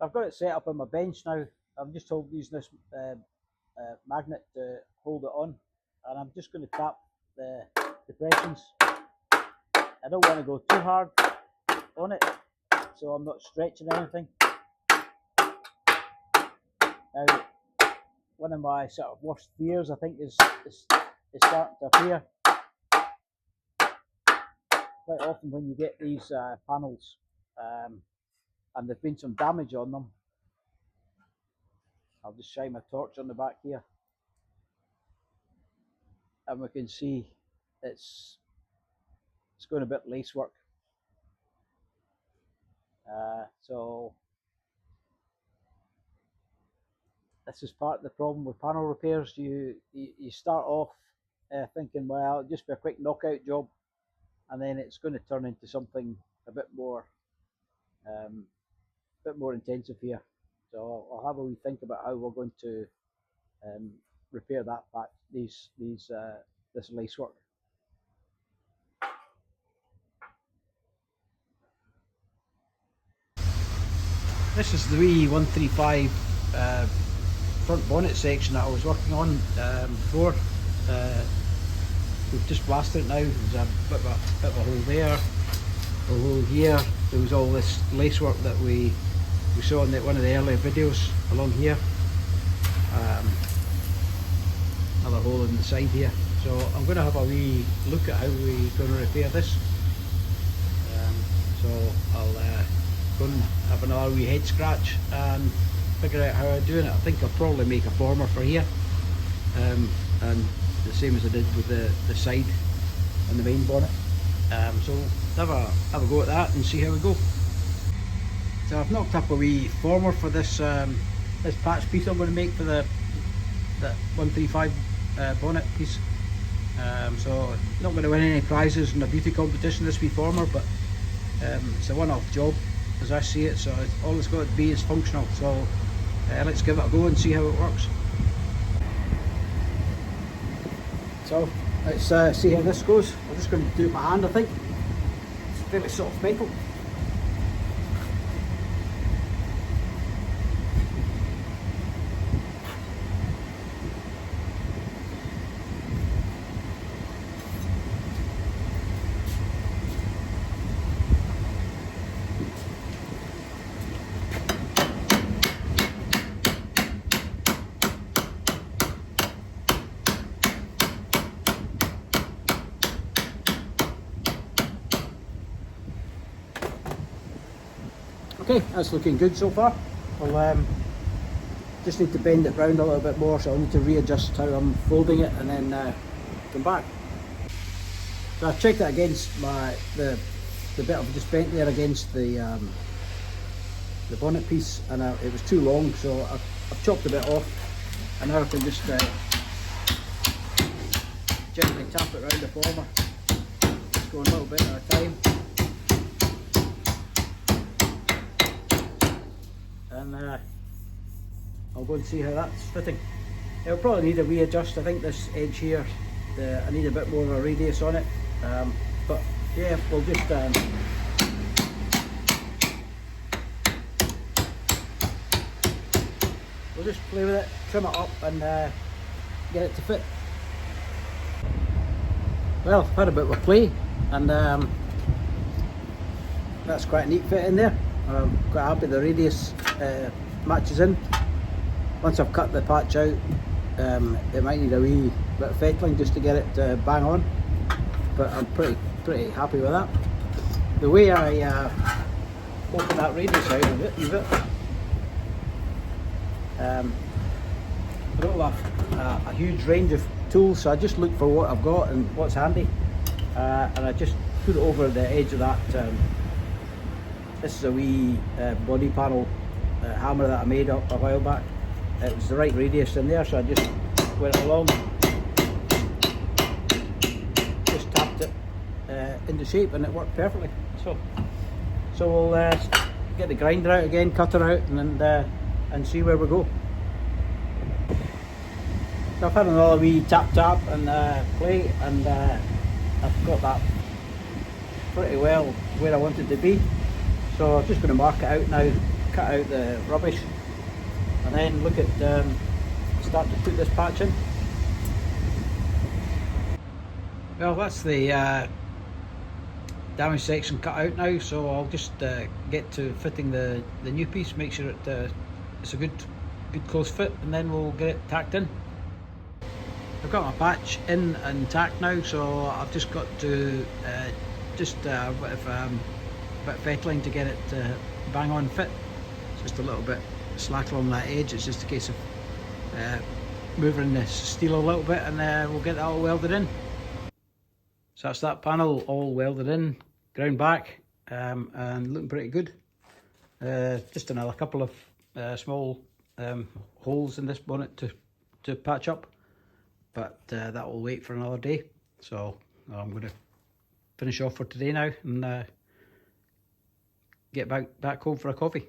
I've got it set up on my bench now. I'm just using this magnet to hold it on, and I'm just going to tap the depressions. I don't want to go too hard on it, so I'm not stretching anything. Now, one of my sort of worst fears, I think, is starting to appear. Quite often when you get these panels and there's been some damage on them, I'll just shine my torch on the back here, and we can see it's going a bit lace work. So this is part of the problem with panel repairs. You start off thinking, well, it'll just be a quick knockout job, and then it's going to turn into something a bit more intensive here. So I'll have a wee think about how we're going to repair that part, this lace work. This is the wee 135 front bonnet section that I was working on before. We've just blasted it now. There's a bit of a hole there, a hole here. There was all this lace work that we saw in one of the earlier videos along here. Another hole in the side here. So I'm going to have a wee look at how we're going to repair this. So I'll go and have another wee head scratch and figure out how I'm doing it. I think I'll probably make a former for here, and the same as I did with the side and the main bonnet. So have a go at that and see how we go. So I've knocked up a wee former for this this patch piece I'm going to make for the 135 bonnet piece. So not going to win any prizes in a beauty competition, this wee former, but it's a one-off job as I see it, so all it's got to be is functional. So let's give it a go and see how it works. So let's see how this goes. I'm just going to do it by hand, I think. It's fairly soft metal. Okay, that's looking good so far. I'll just need to bend it round a little bit more, so I'll need to readjust how I'm folding it and then come back. So I've checked it against the bit I've just bent there against the bonnet piece, and it was too long, so I've chopped a bit off, and now I can just gently tap it round the former, just going a little bit at a time. And I'll go and see how that's fitting. It'll probably need a readjust. I think this edge here, I need a bit more of a radius on it. But yeah, we'll just play with it, trim it up, and get it to fit. Well, I've had a bit of a play, and that's quite a neat fit in there. I'm quite happy the radius matches in. Once I've cut the patch out, it might need a wee bit of fettling just to get it bang on, but I'm pretty happy with that. The way I open that radius out of it, I don't have a huge range of tools, so I just look for what I've got and what's handy, and I just put it over the edge of that. This is a wee body panel hammer that I made up a while back. It was the right radius in there, so I just went along, just tapped it into shape, and it worked perfectly. So we'll get the grinder out again, cutter out, and see where we go. So I've had another wee tap and play, and I've got that pretty well where I want it to be. So I'm just going to mark it out now, cut out the rubbish and then look at start to put this patch in. Well, that's the damaged section cut out now, so I'll just get to fitting the new piece, make sure it's a good close fit, and then we'll get it tacked in. I've got my patch in and tacked now, so I've just got to just a bit of fettling to get it bang on fit. It's just a little bit slack along that edge. It's just a case of moving the steel a little bit, and we'll get that all welded in. So that's that panel all welded in, ground back, and looking pretty good. Just another couple of small holes in this bonnet to patch up, but that will wait for another day. So I'm going to finish off for today now and get back home for a coffee.